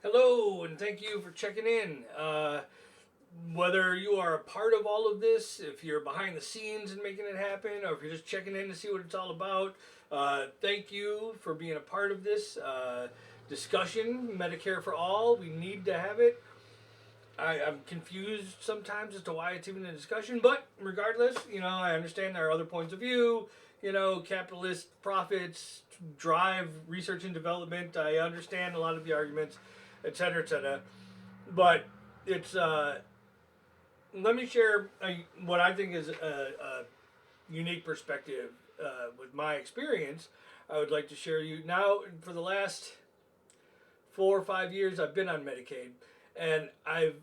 Hello, and thank you for checking in. Whether you are a part of all of this, if you're behind the scenes and making it happen, or if you're just checking in to see what it's all about, thank you for being a part of this discussion. Medicare for all, we need to have it. I'm confused sometimes as to why it's even a discussion, but regardless, I understand there are other points of view. Capitalist profits drive research and development. I understand a lot of the arguments, et cetera, et cetera. But it's let me share what I think is a unique perspective with my experience. I would like to share you now. For the last 4 or 5 years, I've been on Medicaid, and I've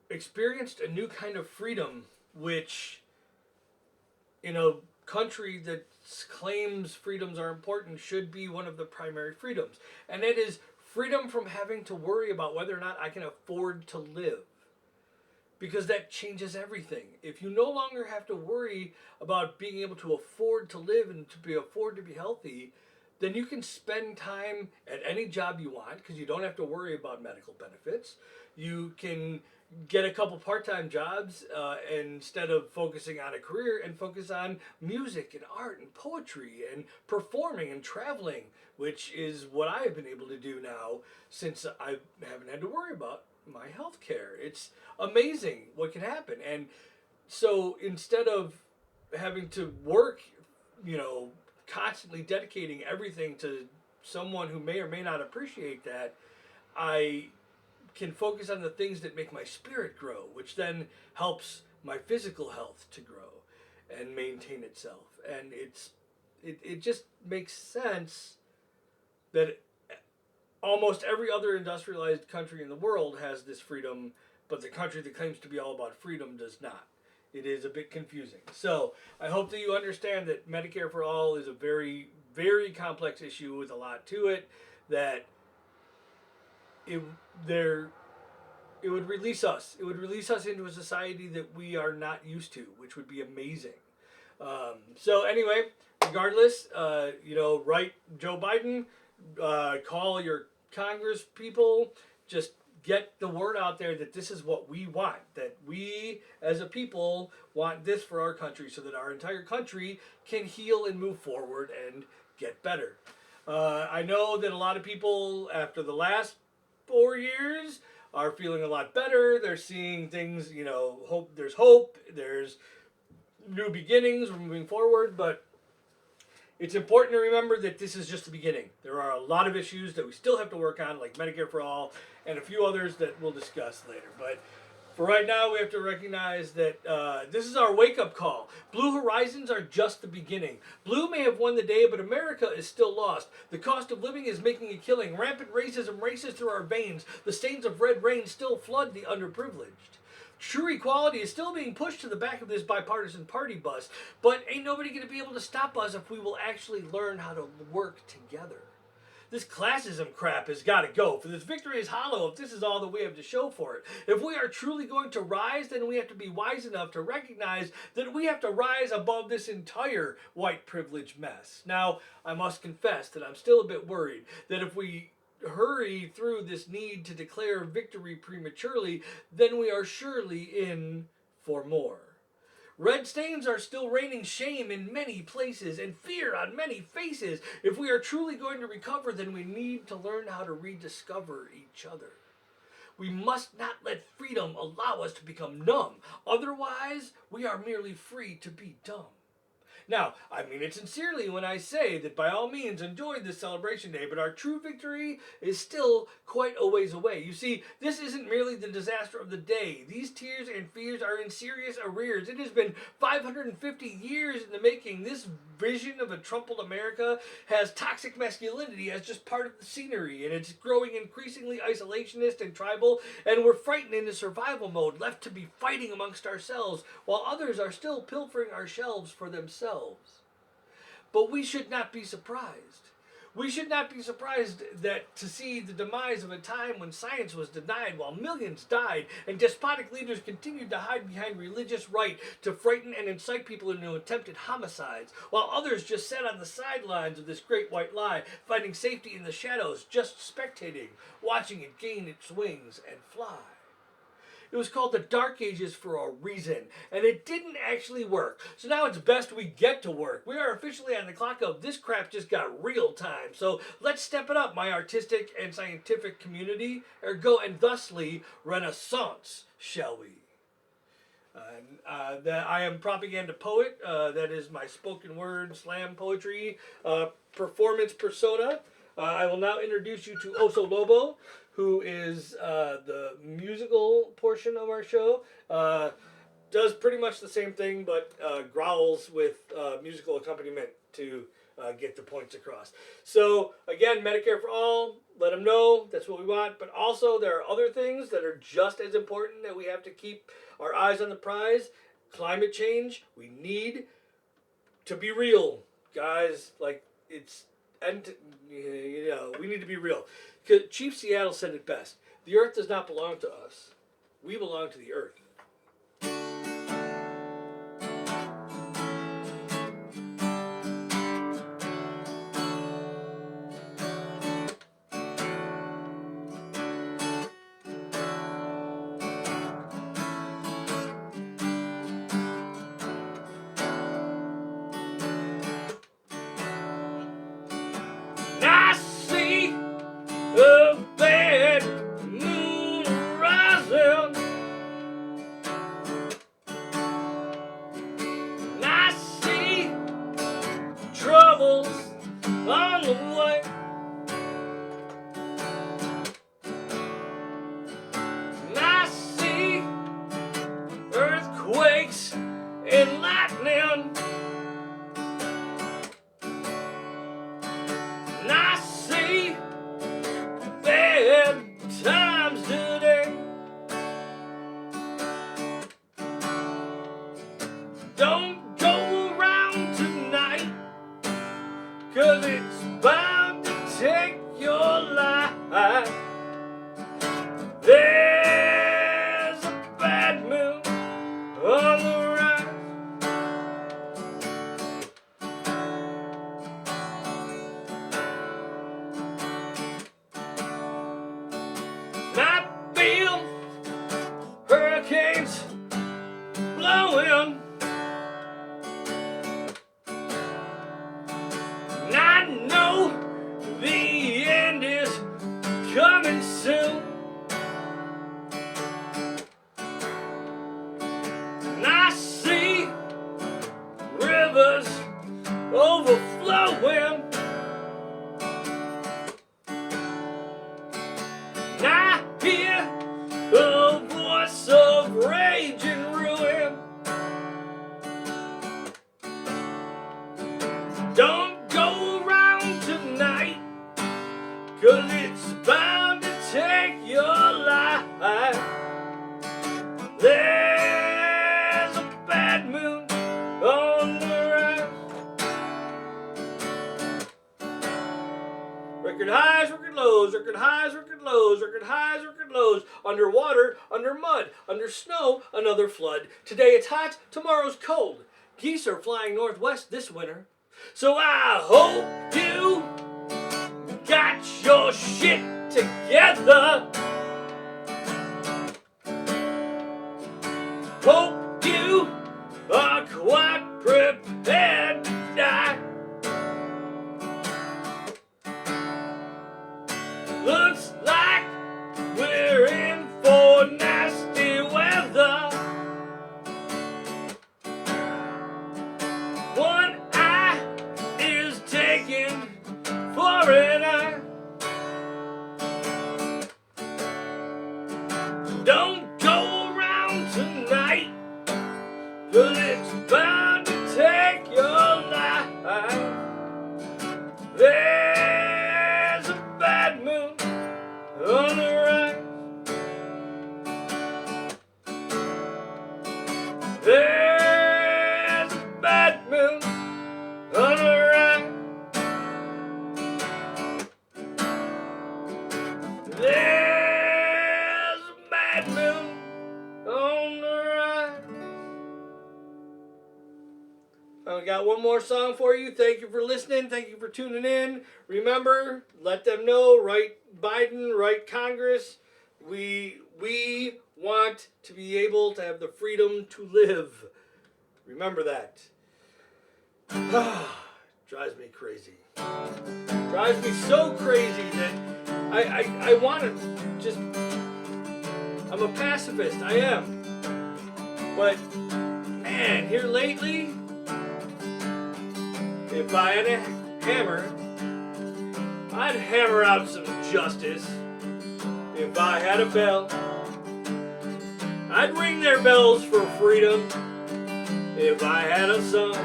experienced a new kind of freedom, which in a country that claims freedoms are important should be one of the primary freedoms, and it is freedom from having to worry about whether or not I can afford to live, because that changes everything. If you no longer have to worry about being able to afford to live and afford to be healthy, then you can spend time at any job you want because you don't have to worry about medical benefits. You can get a couple part-time jobs instead of focusing on a career, and focus on music and art and poetry and performing and traveling, which is what I have been able to do now since I haven't had to worry about my health care. It's amazing what can happen. And so instead of having to work, constantly dedicating everything to someone who may or may not appreciate that, I can focus on the things that make my spirit grow, which then helps my physical health to grow and maintain itself. And it just makes sense that almost every other industrialized country in the world has this freedom, but the country that claims to be all about freedom does not. It is a bit confusing. So I hope that you understand that Medicare for all is a very, very complex issue with a lot to it. That it there it would release us. It would release us into a society that we are not used to, which would be amazing. So anyway, regardless, write Joe Biden, call your Congress people, just get the word out there that this is what we want, that we as a people want this for our country so that our entire country can heal and move forward and get better. I know that a lot of people after the last 4 years are feeling a lot better. They're seeing things, hope. There's new beginnings. We're moving forward, but it's important to remember that this is just the beginning. There are a lot of issues that we still have to work on, like Medicare for all, and a few others that we'll discuss later. But for right now, we have to recognize that this is our wake-up call. Blue horizons are just the beginning. Blue may have won the day, but America is still lost. The cost of living is making a killing. Rampant racism races through our veins. The stains of red rain still flood the underprivileged. True equality is still being pushed to the back of this bipartisan party bus, but ain't nobody going to be able to stop us if we will actually learn how to work together. This classism crap has got to go, for this victory is hollow if this is all that we have to show for it. If we are truly going to rise, then we have to be wise enough to recognize that we have to rise above this entire white privilege mess. Now, I must confess that I'm still a bit worried that if we hurry through this need to declare victory prematurely, then we are surely in for more. Red stains are still raining shame in many places and fear on many faces. If we are truly going to recover, then we need to learn how to rediscover each other. We must not let freedom allow us to become numb. Otherwise, we are merely free to be dumb. Now, I mean it sincerely when I say that by all means enjoy this celebration day, but our true victory is still quite a ways away. You see, this isn't merely the disaster of the day. These tears and fears are in serious arrears. It has been 550 years in the making. This vision of a trampled America has toxic masculinity as just part of the scenery, and it's growing increasingly isolationist and tribal, and we're frightened into survival mode, left to be fighting amongst ourselves, while others are still pilfering our shelves for themselves. But we should not be surprised. We should not be surprised to see the demise of a time when science was denied while millions died and despotic leaders continued to hide behind religious right to frighten and incite people into attempted homicides, while others just sat on the sidelines of this great white lie, finding safety in the shadows, just spectating, watching it gain its wings and fly. It was called the Dark Ages for a reason, and it didn't actually work. So now it's best we get to work. We are officially on the clock of this crap just got real time. So let's step it up, my artistic and scientific community, ergo and thusly renaissance, shall we? I am Propaganda Poet. That is my spoken word slam poetry performance persona. I will now introduce you to OsoLobo, who is the musical portion of our show. Does pretty much the same thing, but growls with musical accompaniment to get the points across. So, again, Medicare for all, let them know, that's what we want. But also, there are other things that are just as important that we have to keep our eyes on the prize. Climate change, we need to be real, guys. Like, we need to be real. Chief Seattle said it best. The earth does not belong to us. We belong to the earth. I see a bad moon rising, and I see troubles on the way, and I see earthquakes and lightning, and I see bad times today. Don't go around tonight, 'cause it's bound to take your life. There's a bad moon on the rise. I feel hurricanes blowing, and I know the end is coming soon, and I see rivers overflowing, and I hear a voice of rage and ruin. Don't go around tonight, 'cause it's bound to take your life. There's a bad moon on the rise. Record highs, record lows, record highs, record lows, record highs, record lows. Underwater, under mud, under snow, another flood. Today it's hot, tomorrow's cold. Geese are flying northwest this winter. So I hope you got your shit together. Hope you are quite prepared to die. Looks like we're in for nasty weather. One eye is taken for an eye. Don't go around tonight, 'cause it's bound to take your life. There's a bad moon on the rise. There's a bad moon on the rise. There's a bad moon on the rise. I got one more song for you. Thank you for listening. Thank you for tuning in. Remember, let them know. Write Biden, write Congress. We want to be able to have the freedom to live. Remember that. Drives me crazy. Drives me so crazy that I want to just... I'm a pacifist. I am. But, man, here lately... If I had a hammer, I'd hammer out some justice. If I had a bell, I'd ring their bells for freedom. If I had a song,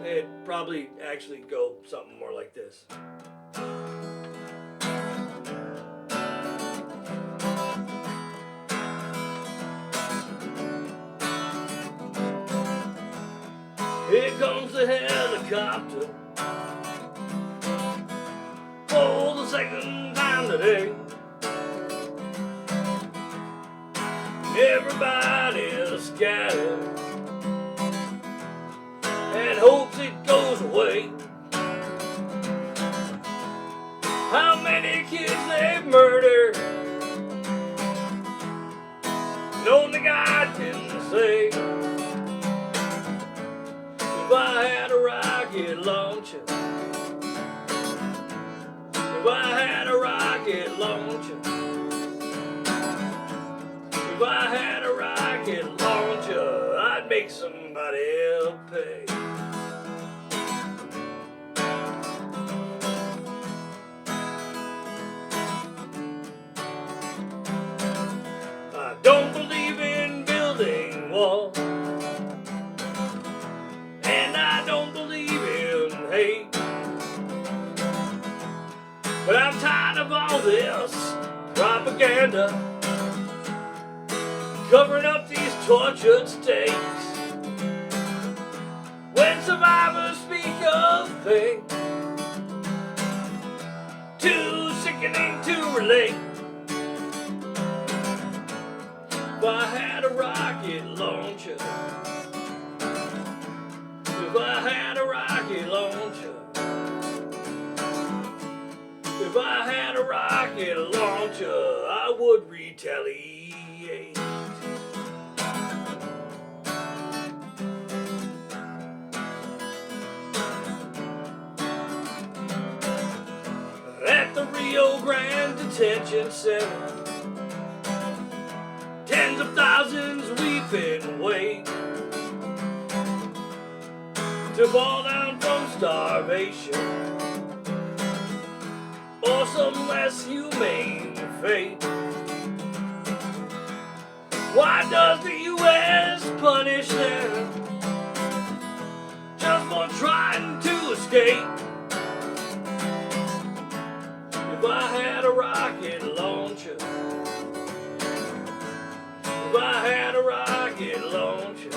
it'd probably actually go something more like this. Here comes the helicopter for the second time today. Everybody's scattered and hopes it goes away. How many kids they've murdered, only God can say. If I had a rocket launcher, if I had a rocket launcher, if I had a rocket launcher, I'd make somebody else pay. I don't believe in building walls, and I don't believe in hate, but I'm tired of all this propaganda covering up these tortured states. When survivors speak of pain, too sickening to relate. If I had a rocket launcher, if I had a rocket launcher, if I had a rocket launcher, I would retaliate. At the Rio Grande Detention Center, tens of thousands weep and wait to fall down from starvation or some less humane fate. Why does the U.S. punish them just for trying to escape? If I had a rocket launcher, if I had a rocket launcher,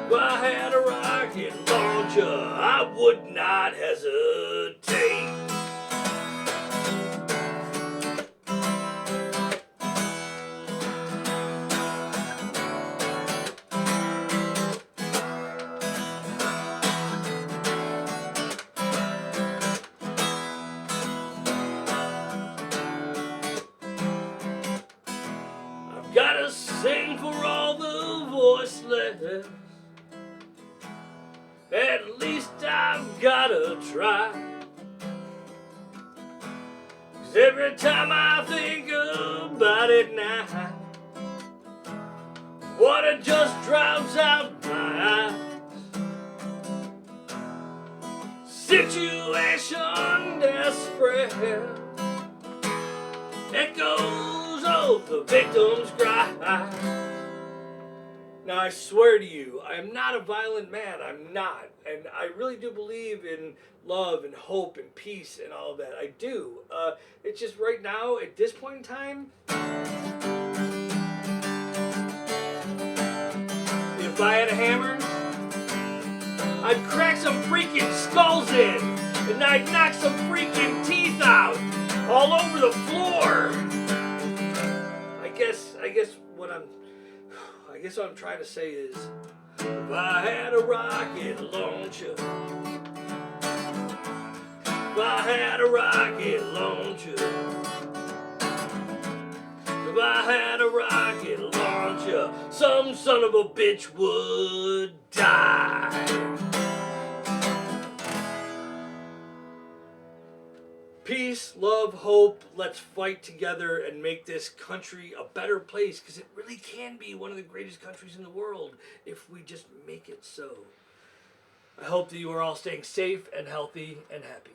if I had a rocket launcher, I would not hesitate. I've gotta sing for all the voiceless. At least I've gotta try. 'Cause every time I think about it now, water just drowns out my eyes. Situation desperate, echoes of the victim's cry. Now, I swear to you, I am not a violent man. I'm not. And I really do believe in love and hope and peace and all of that. I do. It's just right now, at this point in time, if I had a hammer, I'd crack some freaking skulls in. and I'd knock some freaking teeth out all over the floor. I guess what I'm trying to say is, if I had a rocket launcher, if I had a rocket launcher, if I had a rocket launcher, some son of a bitch would die. Peace, love, hope. Let's fight together and make this country a better place, because it really can be one of the greatest countries in the world if we just make it so. I hope that you are all staying safe and healthy and happy.